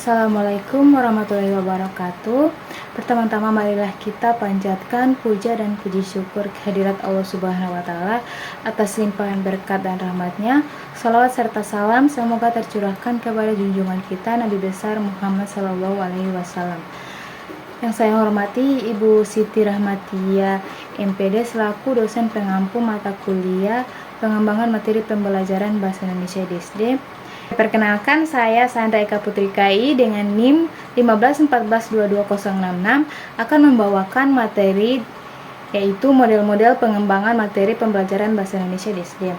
Assalamualaikum warahmatullahi wabarakatuh. Pertama-tama marilah kita panjatkan puja dan puji syukur kehadirat Allah Subhanahu wa Ta'ala atas limpahan berkat dan rahmatnya. Salawat serta salam semoga tercurahkan kepada junjungan kita Nabi besar Muhammad Sallallahu Alaihi Wasallam. Yang saya hormati Ibu Siti Rahmatia MPD selaku dosen pengampu mata kuliah pengembangan materi pembelajaran bahasa Indonesia di SD. Perkenalkan, saya Sandra Eka Putri KI dengan NIM 151422066 akan membawakan materi yaitu model-model pengembangan materi pembelajaran bahasa Indonesia di SD.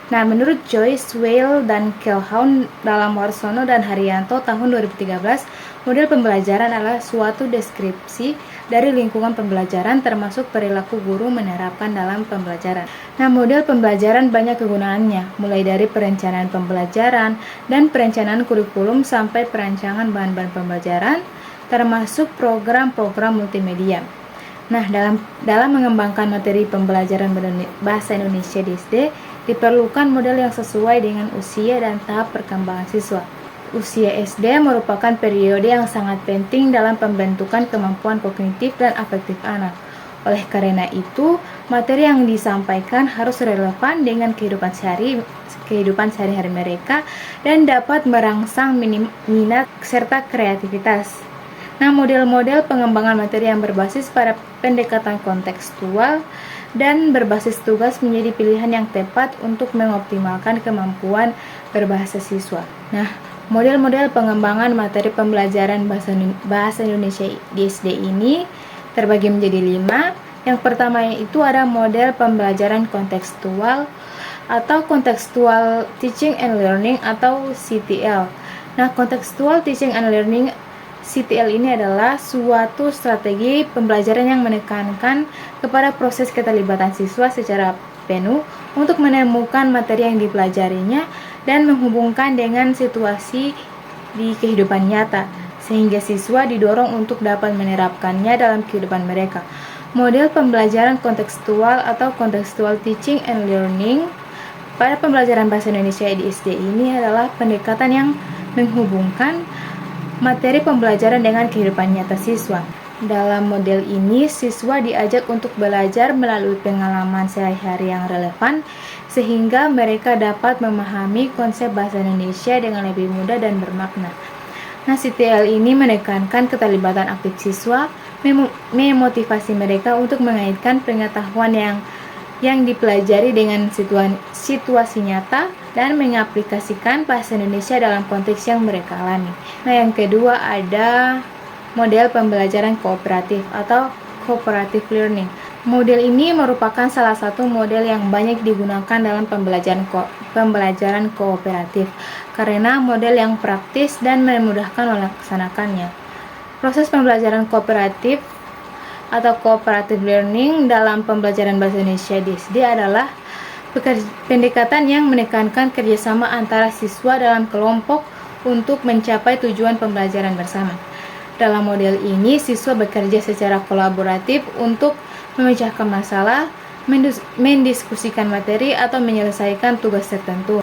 Nah, menurut Joyce, Weil, dan Calhoun dalam Warsono dan Haryanto tahun 2013, model pembelajaran adalah suatu deskripsi dari lingkungan pembelajaran termasuk perilaku guru menerapkan dalam pembelajaran. Nah, model pembelajaran banyak kegunaannya, mulai dari perencanaan pembelajaran dan perencanaan kurikulum sampai perancangan bahan-bahan pembelajaran, termasuk program-program multimedia. Nah, dalam mengembangkan materi pembelajaran bahasa Indonesia di SD, diperlukan model yang sesuai dengan usia dan tahap perkembangan siswa. Usia SD merupakan periode yang sangat penting dalam pembentukan kemampuan kognitif dan afektif anak. Oleh karena itu, materi yang disampaikan harus relevan dengan kehidupan sehari-hari mereka dan dapat merangsang minat serta kreativitas. Nah, model-model pengembangan materi yang berbasis pada pendekatan kontekstual dan berbasis tugas menjadi pilihan yang tepat untuk mengoptimalkan kemampuan berbahasa siswa. Nah, model-model pengembangan materi pembelajaran bahasa Indonesia di SD ini terbagi menjadi 5. Yang pertama itu ada model pembelajaran kontekstual atau Contextual Teaching and Learning atau CTL. Nah, Contextual Teaching and Learning CTL ini adalah suatu strategi pembelajaran yang menekankan kepada proses keterlibatan siswa secara penuh untuk menemukan materi yang dipelajarinya dan menghubungkan dengan situasi di kehidupan nyata, sehingga siswa didorong untuk dapat menerapkannya dalam kehidupan mereka. Model pembelajaran kontekstual atau Contextual Teaching and Learning pada pembelajaran bahasa Indonesia di SD ini adalah pendekatan yang menghubungkan materi pembelajaran dengan kehidupan nyata siswa. Dalam model ini, siswa diajak untuk belajar melalui pengalaman sehari-hari yang relevan, sehingga mereka dapat memahami konsep bahasa Indonesia dengan lebih mudah dan bermakna. Nah, CTL ini menekankan keterlibatan aktif siswa, memotivasi mereka untuk mengaitkan pengetahuan yang dipelajari dengan situasi nyata dan mengaplikasikan bahasa Indonesia dalam konteks yang mereka alami. Nah, yang kedua ada model pembelajaran kooperatif atau Cooperative Learning. Model ini merupakan salah satu model yang banyak digunakan dalam pembelajaran kooperatif karena model yang praktis dan memudahkan melaksanakannya. Proses pembelajaran kooperatif atau Cooperative Learning dalam pembelajaran bahasa Indonesia di SD adalah pendekatan yang menekankan kerjasama antara siswa dalam kelompok untuk mencapai tujuan pembelajaran bersama. Dalam model ini, siswa bekerja secara kolaboratif untuk memecahkan masalah, mendiskusikan materi, atau menyelesaikan tugas tertentu.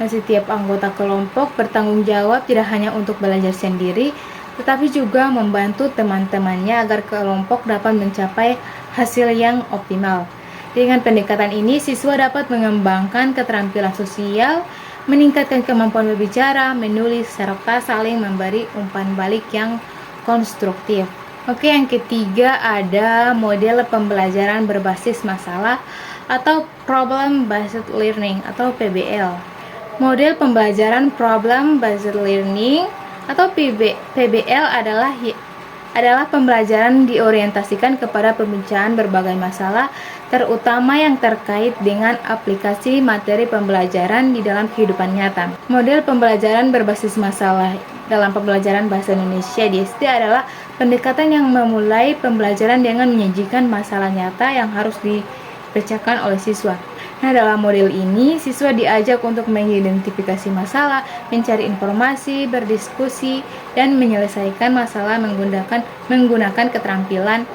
Dan setiap anggota kelompok bertanggung jawab tidak hanya untuk belajar sendiri, tetapi juga membantu teman-temannya agar kelompok dapat mencapai hasil yang optimal. Dengan pendekatan ini, siswa dapat mengembangkan keterampilan sosial, meningkatkan kemampuan berbicara, menulis, serta saling memberi umpan balik yang konstruktif. Oke, yang ketiga ada model pembelajaran berbasis masalah atau Problem Based Learning atau PBL. Model pembelajaran Problem Based Learning atau PBL adalah pembelajaran diorientasikan kepada pemecahan berbagai masalah, terutama yang terkait dengan aplikasi materi pembelajaran di dalam kehidupan nyata. Model pembelajaran berbasis masalah dalam pembelajaran bahasa Indonesia di SD adalah pendekatan yang memulai pembelajaran dengan menyajikan masalah nyata yang harus dipecahkan oleh siswa. Nah, dalam model ini, siswa diajak untuk mengidentifikasi masalah, mencari informasi, berdiskusi, dan menyelesaikan masalah menggunakan keterampilan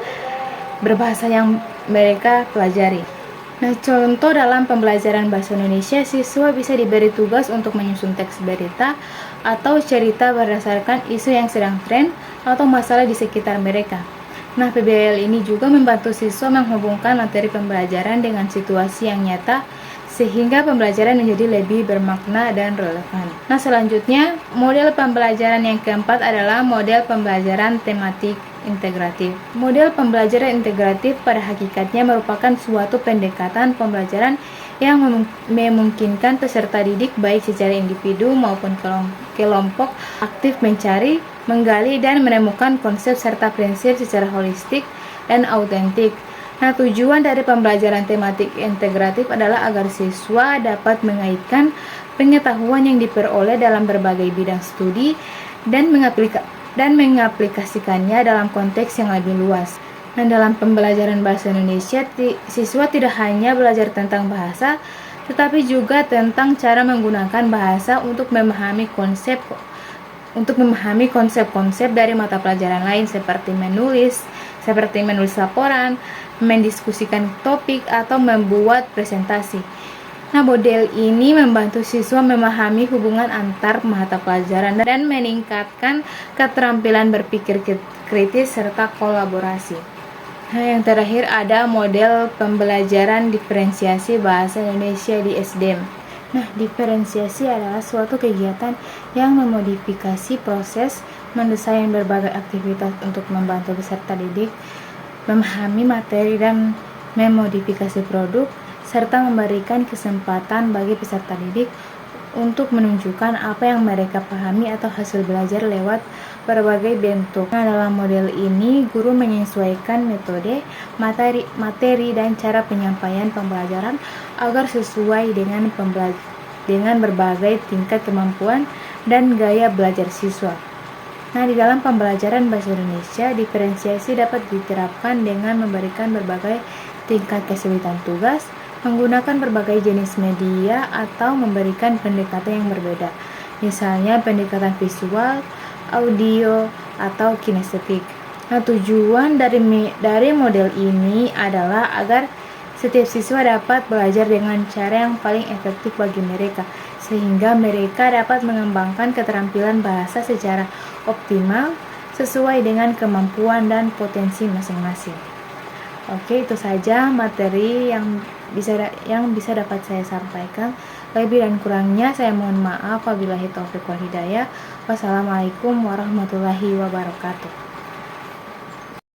berbahasa yang mereka pelajari. Nah, contoh dalam pembelajaran bahasa Indonesia, siswa bisa diberi tugas untuk menyusun teks berita atau cerita berdasarkan isu yang sedang tren atau masalah di sekitar mereka. Nah, PBL ini juga membantu siswa menghubungkan materi pembelajaran dengan situasi yang nyata sehingga pembelajaran menjadi lebih bermakna dan relevan. Nah, selanjutnya, model pembelajaran yang keempat adalah model pembelajaran tematik integratif. Model pembelajaran integratif pada hakikatnya merupakan suatu pendekatan pembelajaran yang memungkinkan peserta didik baik secara individu maupun kelompok aktif mencari, menggali, dan menemukan konsep serta prinsip secara holistik dan autentik. Nah, tujuan dari pembelajaran tematik integratif adalah agar siswa dapat mengaitkan pengetahuan yang diperoleh dalam berbagai bidang studi dan mengaplikasikannya dalam konteks yang lebih luas. Nah, dalam pembelajaran bahasa Indonesia, siswa tidak hanya belajar tentang bahasa, tetapi juga tentang cara menggunakan bahasa untuk memahami konsep-konsep dari mata pelajaran lain seperti menulis laporan, mendiskusikan topik, atau membuat presentasi. Nah, model ini membantu siswa memahami hubungan antar mata pelajaran dan meningkatkan keterampilan berpikir kritis serta kolaborasi. Nah, yang terakhir ada model pembelajaran diferensiasi bahasa Indonesia di SDM. Nah, diferensiasi adalah suatu kegiatan yang memodifikasi proses mendesain berbagai aktivitas untuk membantu peserta didik memahami materi dan memodifikasi produk, serta memberikan kesempatan bagi peserta didik untuk menunjukkan apa yang mereka pahami atau hasil belajar lewat berbagai bentuk. Nah, dalam model ini, guru menyesuaikan metode, materi, dan cara penyampaian pembelajaran agar sesuai dengan berbagai tingkat kemampuan dan gaya belajar siswa. Nah, di dalam pembelajaran bahasa Indonesia, diferensiasi dapat diterapkan dengan memberikan berbagai tingkat kesulitan tugas, menggunakan berbagai jenis media, atau memberikan pendekatan yang berbeda. Misalnya pendekatan visual, audio, atau kinestetik. Nah, tujuan dari model ini adalah agar setiap siswa dapat belajar dengan cara yang paling efektif bagi mereka, sehingga mereka dapat mengembangkan keterampilan bahasa secara optimal sesuai dengan kemampuan dan potensi masing-masing. Oke, itu saja materi yang bisa dapat saya sampaikan. Lebih dan kurangnya saya mohon maaf. Wabillahi taufiq wal hidayah. Wassalamualaikum warahmatullahi wabarakatuh.